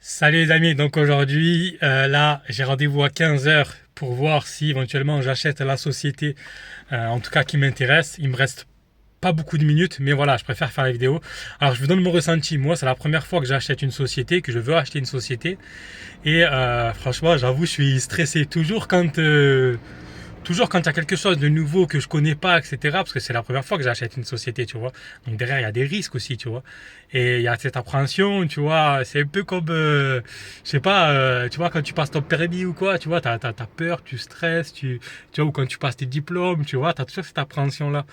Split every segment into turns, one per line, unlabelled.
Salut les amis, donc aujourd'hui, là j'ai rendez-vous à 15 heures pour voir si éventuellement j'achète la société, en tout cas qui m'intéresse. Il me reste pas beaucoup de minutes, mais voilà, je préfère faire la vidéo. Alors je vous donne mon ressenti, moi c'est la première fois que j'achète une société, que je veux acheter une société. Et franchement j'avoue je suis stressé toujours quand il y a quelque chose de nouveau que je connais pas, etc. Parce que c'est la première fois que j'achète une société, tu vois. Donc derrière, il y a des risques aussi, tu vois. Et il y a cette appréhension, tu vois. C'est un peu comme, je sais pas, tu vois, quand tu passes ton permis ou quoi, tu vois, t'as peur, tu stresses, tu vois, ou quand tu passes tes diplômes, tu vois, t'as toujours cette appréhension-là.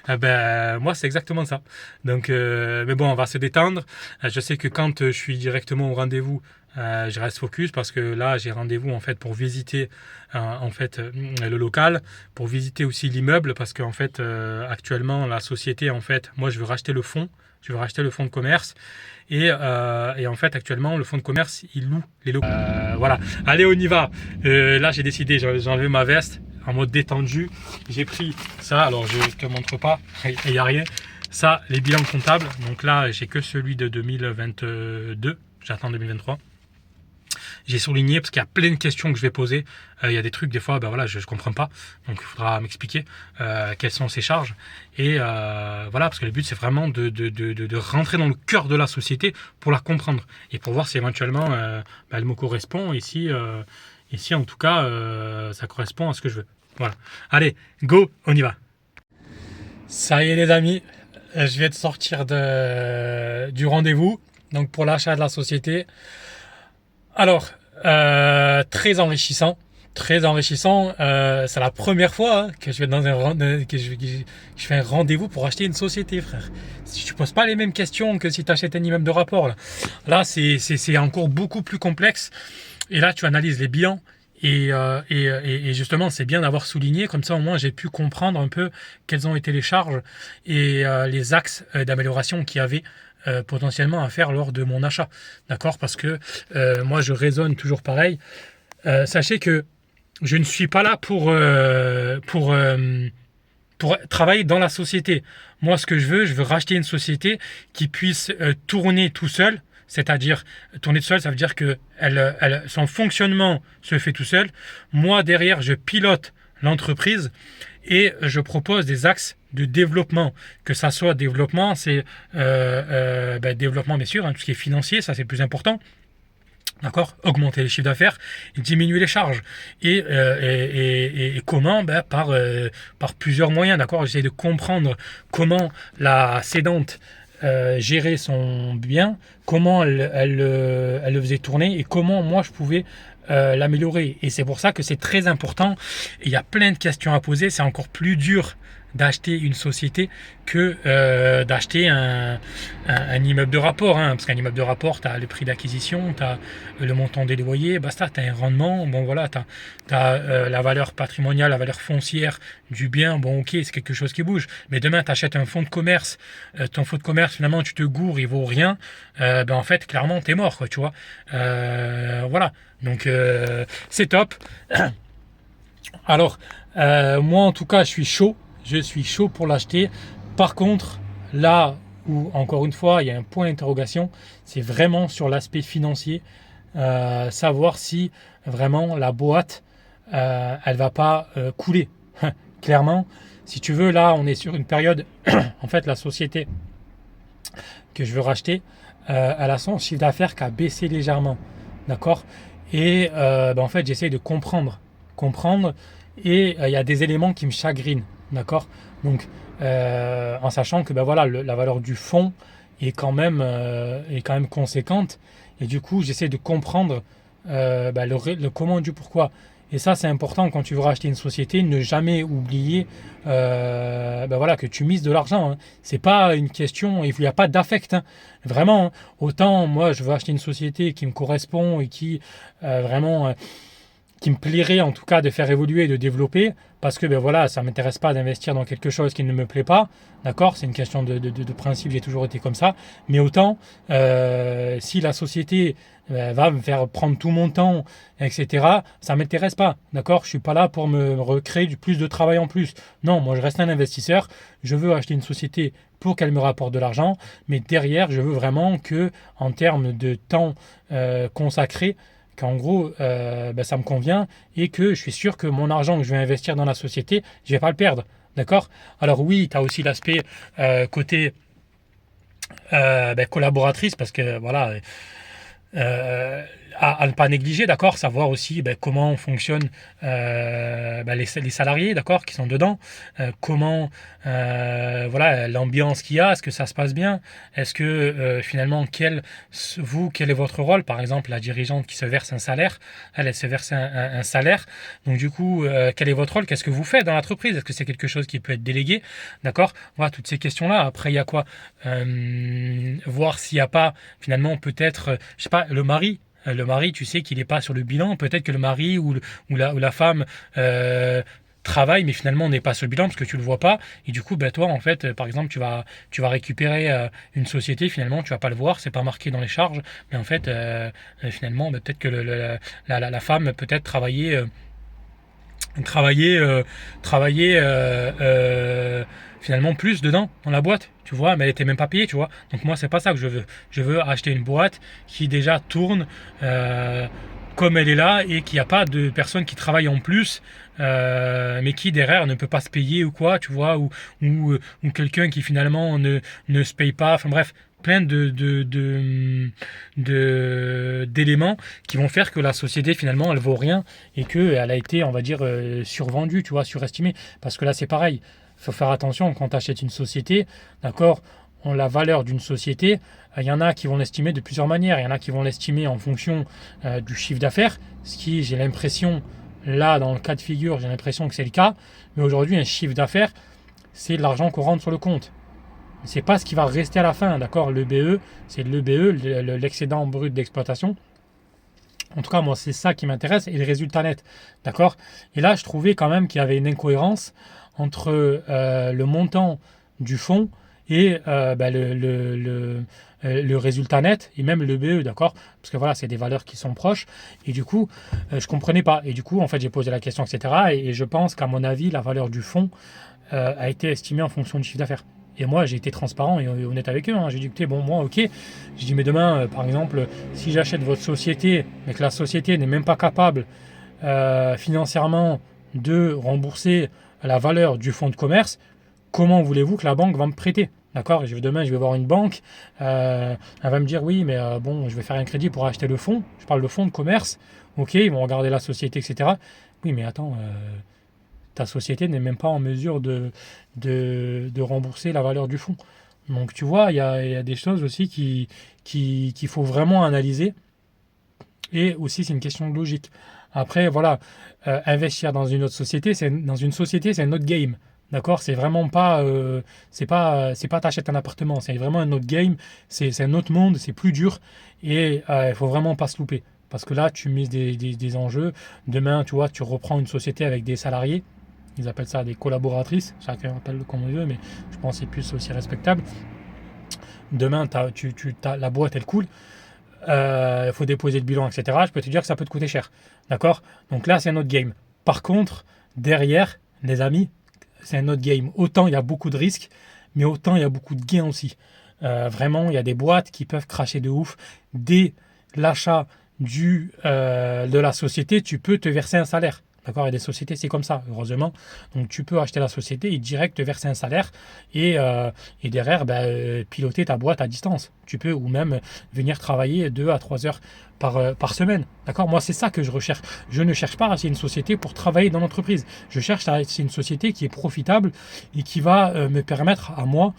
Eh ben, moi, c'est exactement ça. Donc, mais bon, on va se détendre. Je sais que quand je suis directement au rendez-vous, je reste focus parce que là j'ai rendez-vous en fait pour visiter le local, pour visiter aussi l'immeuble parce qu'en fait actuellement la société en fait moi je veux racheter le fonds de commerce et en fait actuellement le fonds de commerce il loue les locaux. Voilà, allez on y va. Là j'ai décidé, j'ai enlevé ma veste en mode détendu, j'ai pris ça, alors je te montre pas, il n'y a rien. Ça, les bilans comptables, donc là j'ai que celui de 2022, j'attends 2023. J'ai souligné parce qu'il y a plein de questions que je vais poser. Il y a des trucs, des fois, ben voilà, je ne comprends pas. Donc, il faudra m'expliquer quelles sont ces charges. Et voilà, parce que le but, c'est vraiment de rentrer dans le cœur de la société pour la comprendre et pour voir si éventuellement elle me correspond. Ici, en tout cas, ça correspond à ce que je veux. Voilà. Allez, go, on y va. Ça y est, les amis, je viens de sortir du rendez-vous. Donc, pour l'achat de la société. Alors, très enrichissant, très enrichissant. C'est la première fois que je vais dans que je fais un rendez-vous pour acheter une société, frère. Si tu poses pas les mêmes questions que si tu achètes un immeuble de rapport, là c'est encore beaucoup plus complexe. Et là, tu analyses les bilans. Et justement, c'est bien d'avoir souligné, comme ça au moins j'ai pu comprendre un peu quelles ont été les charges et les axes d'amélioration qu'il y avait potentiellement à faire lors de mon achat. D'accord? Parce que moi je raisonne toujours pareil. Sachez que je ne suis pas là pour travailler dans la société. Moi ce que je veux racheter une société qui puisse tourner tout seul. C'est-à-dire, tourner tout seul, ça veut dire que son fonctionnement se fait tout seul. Moi, derrière, je pilote l'entreprise et je propose des axes de développement. Que ça soit développement, c'est développement, bien sûr, tout ce qui est financier, ça c'est le plus important. D'accord, augmenter les chiffres d'affaires et diminuer les charges. Et comment par plusieurs moyens. D'accord, j'essaie de comprendre comment la cédante gérer son bien, comment elle le faisait tourner et comment moi je pouvais l'améliorer. Et c'est pour ça que c'est très important. Il y a plein de questions à poser. C'est encore plus dur d'acheter une société que d'acheter un immeuble de rapport. Parce qu'un immeuble de rapport, tu as le prix d'acquisition, tu as le montant des loyers, basta, tu as un rendement. Bon voilà, tu as la valeur patrimoniale, la valeur foncière du bien. Bon ok, c'est quelque chose qui bouge. Mais demain, tu achètes un fonds de commerce. Ton fonds de commerce, finalement, tu te gourres, il vaut rien. En fait, clairement, tu es mort, quoi, tu vois. Voilà. Donc, c'est top. Alors, moi, en tout cas, je suis chaud. Je suis chaud pour l'acheter. Par contre, là où, encore une fois, il y a un point d'interrogation, c'est vraiment sur l'aspect financier. Savoir si vraiment la boîte, elle va pas couler. Clairement, si tu veux, là, on est sur une période, en fait, la société que je veux racheter, elle a son chiffre d'affaires qui a baissé légèrement. D'accord? Et en fait, j'essaie de comprendre, et il y a des éléments qui me chagrinent. D'accord? Donc, en sachant que voilà, la valeur du fonds est quand même conséquente. Et du coup, j'essaie de comprendre le comment du pourquoi. Et ça, c'est important quand tu veux racheter une société, ne jamais oublier voilà, que tu mises de l'argent. C'est pas une question, il n'y a pas d'affect. Vraiment, autant moi, je veux acheter une société qui me correspond et qui vraiment qui me plairait en tout cas de faire évoluer et de développer, parce que voilà, ça ne m'intéresse pas d'investir dans quelque chose qui ne me plaît pas, d'accord, c'est une question de principe, j'ai toujours été comme ça, mais autant si la société va me faire prendre tout mon temps, etc., ça ne m'intéresse pas, d'accord, je ne suis pas là pour me recréer du plus de travail en plus, non, moi je reste un investisseur, je veux acheter une société pour qu'elle me rapporte de l'argent. Mais derrière, je veux vraiment que, en termes de temps consacré, qu'en gros, ça me convient et que je suis sûr que mon argent que je vais investir dans la société, je ne vais pas le perdre. D'accord? Alors oui, tu as aussi l'aspect côté collaboratrice parce que voilà, à ne pas négliger, d'accord, savoir aussi comment fonctionnent les salariés, d'accord, qui sont dedans, comment voilà l'ambiance qu'il y a, est-ce que ça se passe bien, est-ce que finalement quel est votre rôle, par exemple la dirigeante qui se verse un salaire, elle se verse un salaire, donc du coup quel est votre rôle, qu'est-ce que vous faites dans l'entreprise, est-ce que c'est quelque chose qui peut être délégué, d'accord, voilà toutes ces questions-là. Après il y a quoi, voir s'il n'y a pas finalement peut-être, je sais pas, le mari, tu sais qu'il n'est pas sur le bilan. Peut-être que le mari ou la femme travaille, mais finalement on n'est pas sur le bilan parce que tu le vois pas. Et du coup, toi, en fait, par exemple, tu vas récupérer une société. Finalement, tu vas pas le voir, c'est pas marqué dans les charges. Mais en fait, finalement, peut-être que la femme peut-être travailler finalement plus dedans dans la boîte, tu vois, mais elle était même pas payée, tu vois. Donc moi c'est pas ça que je veux acheter une boîte qui déjà tourne comme elle est là et qu'il n'y a pas de personnes qui travaillent en plus mais qui derrière ne peut pas se payer ou quoi, tu vois, ou quelqu'un qui finalement ne se paye pas, enfin bref, plein d'éléments qui vont faire que la société finalement elle vaut rien et qu'elle a été, on va dire, survendue, tu vois, surestimée. Parce que là c'est pareil, il faut faire attention quand tu achètes une société, d'accord, la valeur d'une société, il y en a qui vont l'estimer de plusieurs manières, il y en a qui vont l'estimer en fonction du chiffre d'affaires, ce qui, j'ai l'impression, là dans le cas de figure, j'ai l'impression que c'est le cas, mais aujourd'hui un chiffre d'affaires, c'est de l'argent qu'on rentre sur le compte. C'est pas ce qui va rester à la fin, d'accord. L'EBE, c'est l'EBE, l'excédent brut d'exploitation. En tout cas, moi, c'est ça qui m'intéresse et le résultat net, d'accord. Et là, je trouvais quand même qu'il y avait une incohérence entre le montant du fonds et le résultat net et même l'EBE, d'accord. Parce que voilà, c'est des valeurs qui sont proches. Et du coup, je comprenais pas. Et du coup, en fait, j'ai posé la question, etc. Et je pense qu'à mon avis, la valeur du fonds a été estimée en fonction du chiffre d'affaires. Et moi, j'ai été transparent et honnête avec eux. Hein. J'ai dit, écoutez, bon, moi, ok. J'ai dit, mais demain, par exemple, si j'achète votre société, mais que la société n'est même pas capable financièrement de rembourser la valeur du fonds de commerce, comment voulez-vous que la banque va me prêter? D'accord? Demain, je vais voir une banque. Elle va me dire, oui, mais bon, je vais faire un crédit pour acheter le fonds. Je parle de fonds de commerce. Ok, ils vont regarder la société, etc. Oui, mais attends... ta société n'est même pas en mesure de rembourser la valeur du fonds. Donc tu vois, il y a des choses aussi qu'il faut vraiment analyser. Et aussi, c'est une question de logique. Après, voilà, investir dans une autre société, c'est un autre game. D'accord? C'est vraiment pas, t'achètes un appartement, c'est vraiment un autre game, c'est un autre monde, c'est plus dur et il faut vraiment pas se louper. Parce que là, tu mises des enjeux. Demain, tu vois, tu reprends une société avec des salariés. Ils appellent ça des collaboratrices, chacun appelle comme on veut, mais je pense que c'est plus aussi respectable. Demain, la boîte, elle coule, il faut déposer le bilan, etc. Je peux te dire que ça peut te coûter cher. D'accord? Donc là, c'est un autre game. Par contre, derrière, les amis, c'est un autre game. Autant il y a beaucoup de risques, mais autant il y a beaucoup de gains aussi. Vraiment, il y a des boîtes qui peuvent cracher de ouf. Dès l'achat de la société, tu peux te verser un salaire. D'accord? Il y a des sociétés, c'est comme ça, heureusement. Donc, tu peux acheter la société et direct te verser un salaire et derrière, piloter ta boîte à distance. Tu peux ou même venir travailler 2 à 3 heures par semaine. D'accord? Moi, c'est ça que je recherche. Je ne cherche pas à acheter une société pour travailler dans l'entreprise. Je cherche à acheter une société qui est profitable et qui va me permettre à moi,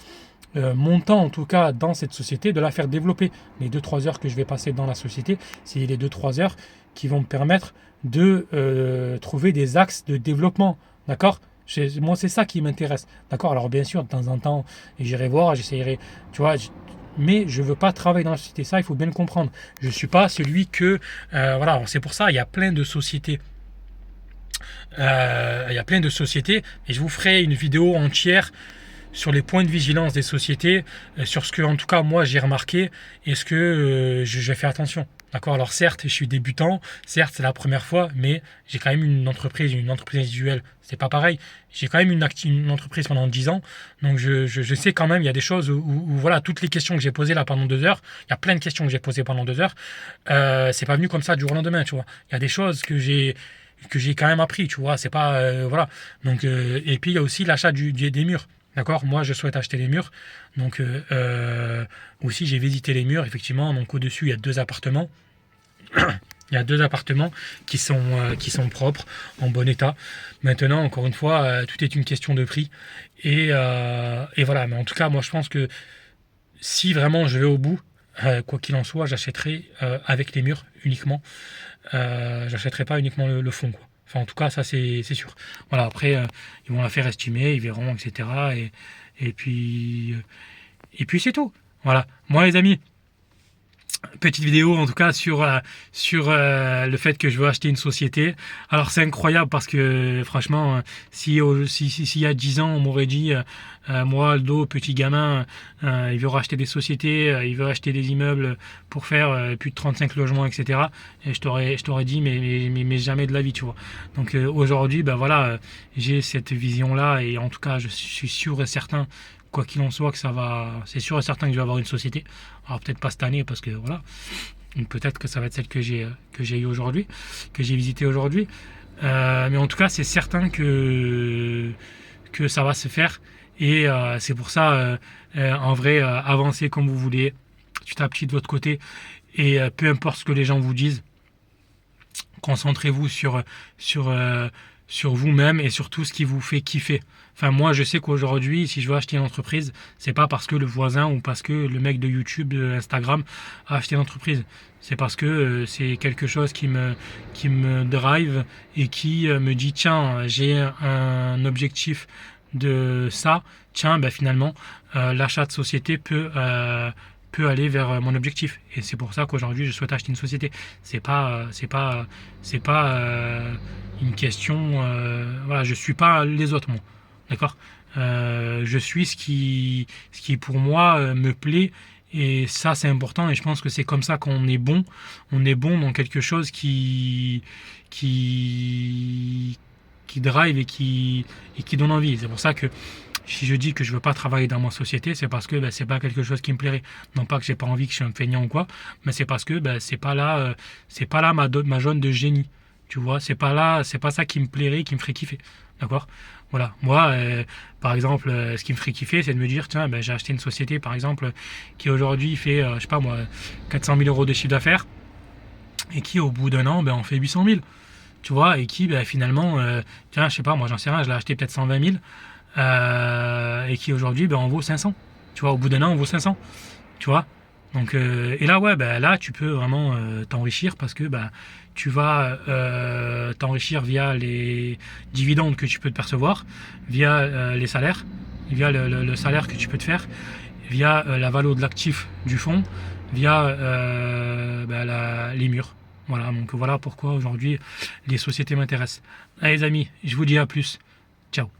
mon temps en tout cas dans cette société, de la faire développer. Les 2-3 heures que je vais passer dans la société, c'est les 2-3 heures qui vont me permettre de trouver des axes de développement. D'accord? Moi, c'est ça qui m'intéresse. D'accord? Alors, bien sûr, de temps en temps, j'irai voir, j'essayerai, tu vois, mais je ne veux pas travailler dans la société. Ça, il faut bien le comprendre. Je ne suis pas celui que... voilà, c'est pour ça, il y a plein de sociétés. Il y a plein de sociétés et je vous ferai une vidéo entière sur les points de vigilance des sociétés, sur ce que, en tout cas, moi, j'ai remarqué et ce que je fais attention. D'accord. Alors certes, je suis débutant, certes, c'est la première fois, mais j'ai quand même une entreprise individuelle. C'est pas pareil. J'ai quand même une entreprise pendant 10 ans, donc je sais quand même, il y a des choses où, voilà, toutes les questions que j'ai posées là pendant 2 heures, il y a plein de questions que j'ai posées pendant 2 heures, c'est pas venu comme ça du jour au lendemain, tu vois. Il y a des choses que j'ai quand même appris, tu vois. C'est pas, voilà. Donc, et puis il y a aussi l'achat des murs. D'accord. Moi, je souhaite acheter des murs. Donc, aussi, j'ai visité les murs, effectivement. Donc, au-dessus, il y a 2 appartements. Il y a 2 appartements qui sont propres, en bon état. Maintenant, encore une fois, tout est une question de prix. Et voilà. Mais en tout cas, moi, je pense que si vraiment je vais au bout, quoi qu'il en soit, j'achèterai avec les murs uniquement. J'achèterai pas uniquement le fond, quoi. Enfin, en tout cas, ça, c'est sûr. Voilà, après, ils vont la faire estimer, ils verront, etc. Et puis c'est tout. Voilà. Moi, les amis, petite vidéo en tout cas sur le fait que je veux acheter une société. Alors c'est incroyable parce que franchement, s'il y a 10 ans on m'aurait dit moi Aldo, petit gamin, il veut racheter des sociétés, il veut acheter des immeubles pour faire plus de 35 logements, etc. Et je t'aurais dit mais jamais de la vie, tu vois. Donc aujourd'hui, ben voilà, j'ai cette vision là et en tout cas je suis sûr et certain, quoi qu'il en soit, c'est sûr et certain que je vais avoir une société. Alors peut-être pas cette année parce que voilà, peut-être que ça va être celle que j'ai eu aujourd'hui, que j'ai visité aujourd'hui. Mais en tout cas, c'est certain que ça va se faire. Et c'est pour ça, en vrai, avancez comme vous voulez, petit à petit de votre côté. Et peu importe ce que les gens vous disent, concentrez-vous sur vous-même et sur tout ce qui vous fait kiffer. Enfin, moi, je sais qu'aujourd'hui, si je veux acheter une entreprise, c'est pas parce que le voisin ou parce que le mec de YouTube, de Instagram a acheté une entreprise. C'est parce que c'est quelque chose qui me drive et qui me dit, tiens, j'ai un objectif de ça. Tiens, ben finalement, l'achat de société peut aller vers mon objectif. Et c'est pour ça qu'aujourd'hui, je souhaite acheter une société. C'est pas une question. Voilà, je suis pas les autres, moi. D'accord. Je suis ce qui pour moi me plaît. Et ça, c'est important. Et je pense que c'est comme ça qu'on est bon. On est bon dans quelque chose qui drive et qui donne envie. C'est pour ça que si je dis que je veux pas travailler dans ma société, c'est parce que c'est pas quelque chose qui me plairait. Non pas que j'ai pas envie, que je suis un feignant ou quoi, mais c'est parce que c'est pas là ma zone de génie. Tu vois, c'est pas ça qui me plairait, qui me ferait kiffer. D'accord. Voilà. Moi, par exemple, ce qui me ferait kiffer, c'est de me dire, tiens, j'ai acheté une société, par exemple, qui aujourd'hui fait, je sais pas moi, 400 000 euros de chiffre d'affaires, et qui au bout d'un an, en fait 800 000. Tu vois, et qui finalement, tiens, je sais pas, moi j'en sais rien, je l'ai acheté peut-être 120 000, et qui aujourd'hui en vaut 500. Tu vois, au bout d'un an, on vaut 500. Tu vois. Donc, et là, ouais, là, tu peux vraiment t'enrichir parce que tu vas t'enrichir via les dividendes que tu peux te percevoir, via les salaires, via le salaire que tu peux te faire, via la valeur de l'actif du fonds, via les murs. Voilà, donc voilà pourquoi aujourd'hui les sociétés m'intéressent. Allez les amis, je vous dis à plus. Ciao.